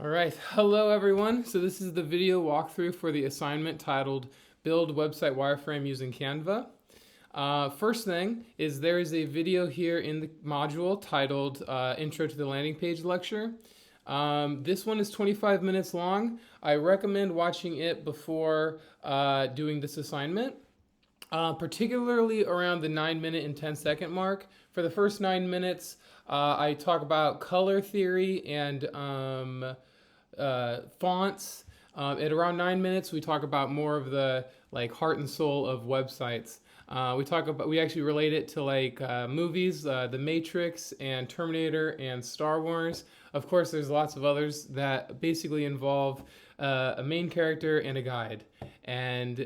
All right, hello everyone. So this is the video walkthrough for the assignment titled Build Website Wireframe Using Canva. First thing is there is a video here in the module titled Intro to the Landing Page Lecture. This one is 25 minutes long. I recommend watching it before doing this assignment. Particularly around the 9-minute and 10-second mark. For the first 9 minutes, I talk about color theory and fonts. At around 9 minutes, we talk about more of the heart and soul of websites. We actually relate it to movies, The Matrix and Terminator and Star Wars. Of course, there's lots of others that basically involve a main character and a guide. And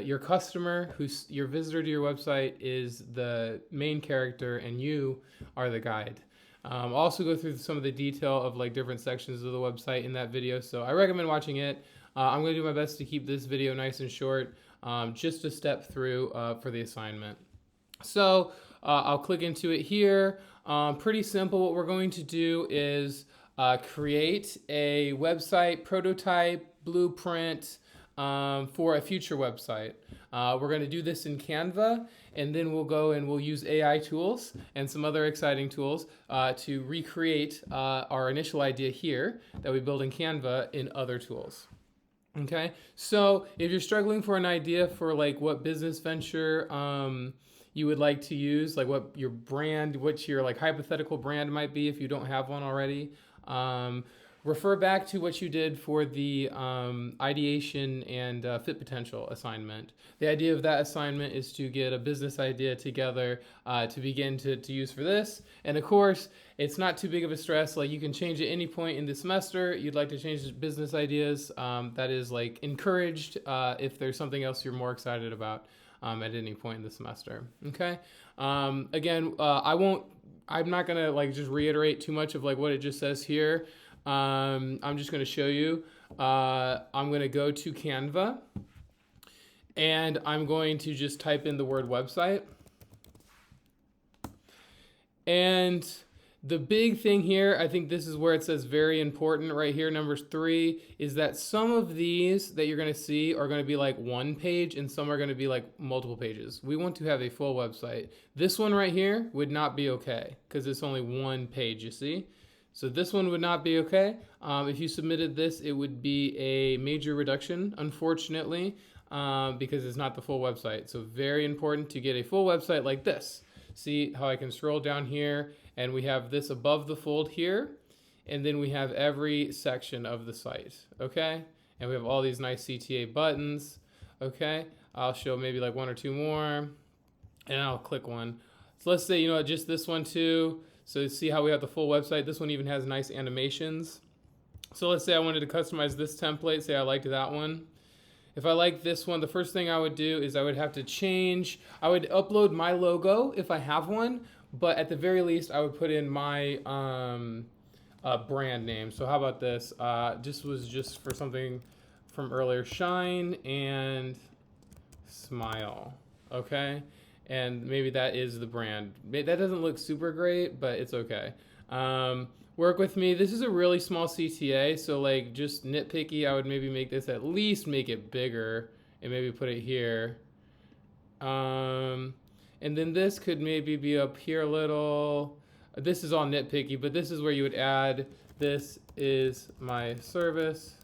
your customer, your visitor to your website, is the main character, and you are the guide. I'll also go through some of the detail of different sections of the website in that video, so I recommend watching it. I'm going to do my best to keep this video nice and short, just to step through for the assignment. So I'll click into it here. Pretty simple. What we're going to do is create a website prototype blueprint for a future website. We're going to do this in Canva, and then we'll go and we'll use AI tools and some other exciting tools to recreate our initial idea here that we build in Canva in other tools. Okay, so if you're struggling for an idea for what business venture you would like to use, what your brand, what your hypothetical brand might be if you don't have one already, refer back to what you did for the ideation and fit potential assignment. The idea of that assignment is to get a business idea together to begin to use for this. And of course, it's not too big of a stress. You can change at any point in the semester. You'd like to change business ideas. That is encouraged if there's something else you're more excited about at any point in the semester. Okay. Again, I'm not gonna just reiterate too much of what it just says here. I'm just going to show you. I'm going to go to Canva, and I'm going to just type in the word website. And the big thing here, I think this is where it says very important right here, number 3, is that some of these that you're going to see are going to be one page, and some are going to be multiple pages. We want to have a full website. This one right here would not be okay because it's only one page, you see? So this one would not be okay. If you submitted this, it would be a major reduction, unfortunately, because it's not the full website. So very important to get a full website like this. See how I can scroll down here, and we have this above the fold here, and then we have every section of the site, okay? And we have all these nice CTA buttons, okay? I'll show maybe 1 or 2 more, and I'll click one. So let's say, just this one too. So see how we have the full website. This one even has nice animations. So let's say I wanted to customize this template. Say I liked that one. If I like this one, the first thing I would do is I would have to change. I would upload my logo if I have one, but at the very least, I would put in my brand name. So how about this? This was just for something from earlier. Shine and smile. Okay. And maybe that is the brand. That doesn't look super great, but it's okay. Work with me. This is a really small CTA, so just nitpicky, I would maybe make this at least make it bigger and maybe put it here. And then this could maybe be up here a little. This is all nitpicky, but this is where you would add, this is my service.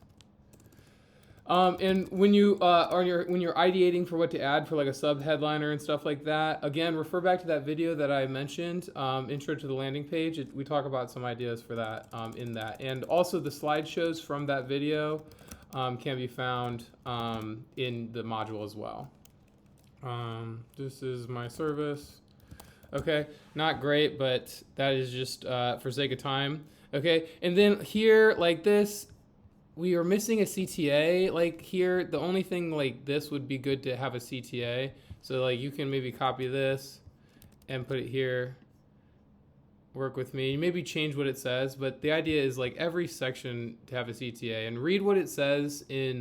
And when you're ideating for what to add for a sub headliner and stuff like that, again, refer back to that video that I mentioned, Intro to the Landing Page. We talk about some ideas for that in that. And also the slideshows from that video can be found in the module as well. This is my service. Okay, not great, but that is just for sake of time. Okay, and then here, this, we are missing a CTA here. The only thing this would be good to have a CTA. So you can maybe copy this and put it here. Work with me. Maybe change what it says, but the idea is every section to have a CTA, and read what it says in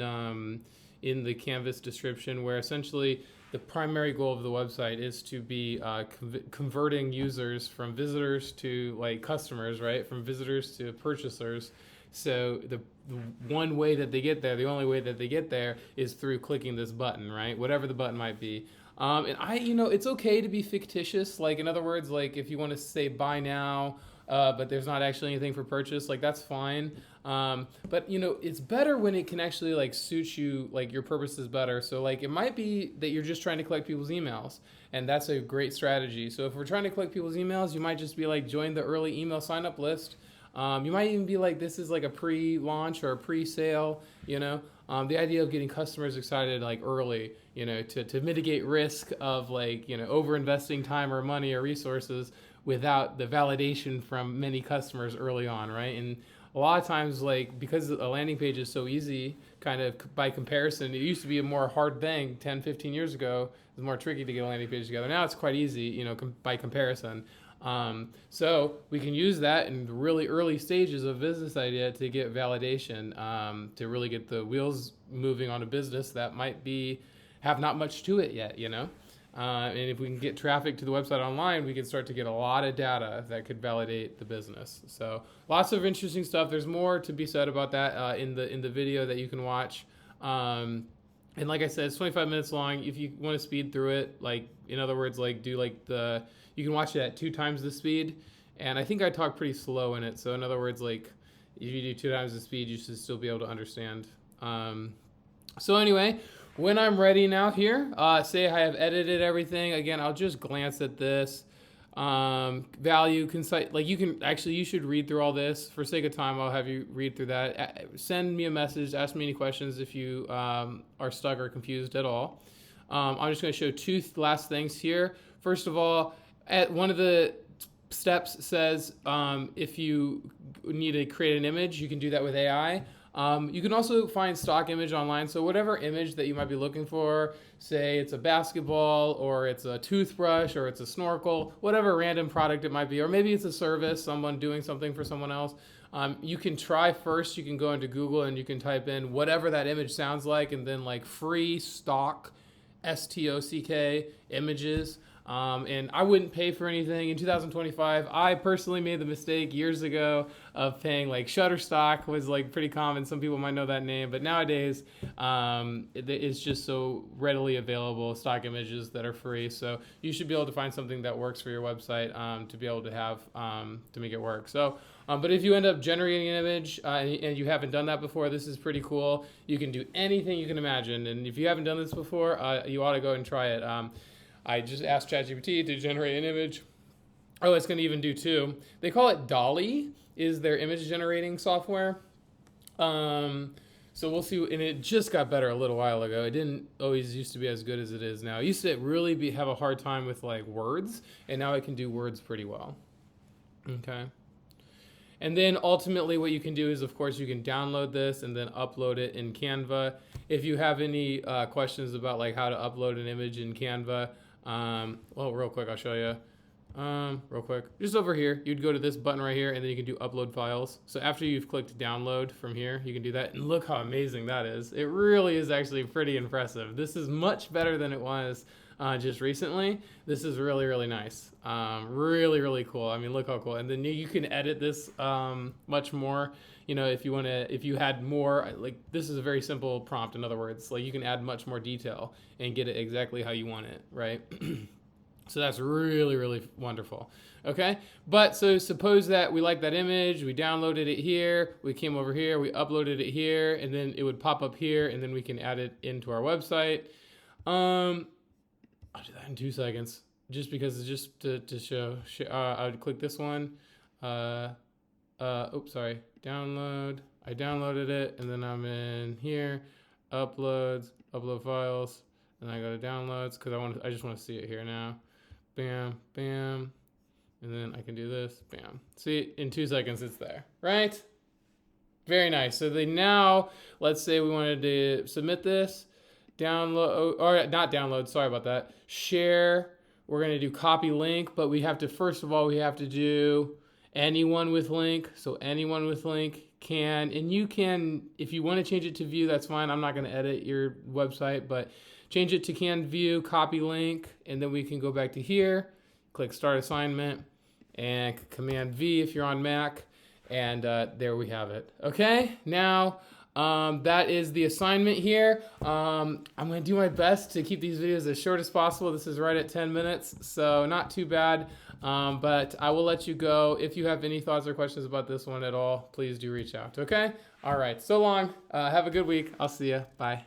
the Canvas description, where essentially the primary goal of the website is to be converting users from visitors to customers, right? From visitors to purchasers, So the one way that they get there, the only way that they get there is through clicking this button, right? Whatever the button might be. And it's okay to be fictitious. Like, in other words, like if you want to say buy now, but there's not actually anything for purchase, like that's fine. But it's better when it can actually like suit you, like your purpose is better. So like it might be that you're just trying to collect people's emails, and that's a great strategy. So if we're trying to collect people's emails, you might just be like join the early email sign up list. You might even be like, this is like a pre-launch or a pre-sale, the idea of getting customers excited like early, to mitigate risk of like, over investing time or money or resources without the validation from many customers early on, right? And a lot of times, like, because a landing page is so easy, kind of by comparison, it used to be a more hard thing 10, 15 years ago. It was more tricky to get a landing page together. Now it's quite easy, by comparison. So we can use that in the really early stages of business idea to get validation, to really get the wheels moving on a business that might have not much to it yet, and if we can get traffic to the website online, we can start to get a lot of data that could validate the business. So lots of interesting stuff. There's more to be said about that in the video that you can watch. And like I said, it's 25 minutes long. If you want to speed through it, like in other words, like do like you can watch it at 2 times the speed. And I think I talk pretty slow in it. So in other words, like if you do 2 times the speed, you should still be able to understand. So anyway, when I'm ready now here, say I have edited everything. Again, I'll just glance at this. Value, concise, like you should read through all this. For sake of time, I'll have you read through that. Send me a message, ask me any questions if you are stuck or confused at all. I'm just going to show 2 last things here. First of all, at one of the steps says if you need to create an image, you can do that with AI. You can also find stock image online. So whatever image that you might be looking for, say it's a basketball or it's a toothbrush or it's a snorkel, whatever random product it might be, or maybe it's a service, someone doing something for someone else. You can try first, you can go into Google and you can type in whatever that image sounds like and then like free stock, STOCK images. And I wouldn't pay for anything in 2025. I personally made the mistake years ago of paying, like Shutterstock was like pretty common. Some people might know that name, but nowadays it's just so readily available, stock images that are free. So you should be able to find something that works for your website to be able to have to make it work. So, but if you end up generating an image and you haven't done that before, this is pretty cool. You can do anything you can imagine. And if you haven't done this before, you ought to go and try it. I just asked ChatGPT to generate an image. Oh, it's going to even do 2. They call it Dolly, is their image generating software. So we'll see. And it just got better a little while ago. It didn't always used to be as good as it is now. It used to really have a hard time with like words, and now it can do words pretty well. Okay. And then ultimately what you can do is, of course, you can download this and then upload it in Canva. If you have any questions about like how to upload an image in Canva, real quick, I'll show you. Real quick, just over here, you'd go to this button right here and then you can do upload files. So after you've clicked download from here, you can do that. And look how amazing that is. It really is actually pretty impressive. This is much better than it was just recently. This is really, really nice. Really, really cool. I mean, look how cool. And then you can edit this much more. If you had more, like this is a very simple prompt. In other words, like you can add much more detail and get it exactly how you want it, right? So that's really, really wonderful. Okay, but so suppose that we like that image, we downloaded it here, we came over here, we uploaded it here, and then it would pop up here, and then we can add it into our website. I'll do that in 2 seconds, just because it's just to show. I would click this one. Oops, sorry. Download. I downloaded it, and then I'm in here, upload files, and I go to downloads because I just want to see it here now. Bam, bam, and then I can do this. Bam. See, in 2 seconds it's there, right? Very nice. So now, let's say we wanted to submit this, download, or not download. Sorry about that. Share. We're going to do copy link, but we have to do anyone with link. So anyone with link can, and you can, if you want to change it to view, that's fine. I'm not going to edit your website, but change it to can view, copy link, and then we can go back to here, click start assignment, and Command V if you're on Mac, And there we have it. Okay, now that is the assignment here. I'm gonna do my best to keep these videos as short as possible. This is right at 10 minutes, so not too bad. But I will let you go. If you have any thoughts or questions about this one at all, please do reach out. Okay? All right. So long. Have a good week. I'll see you. Bye.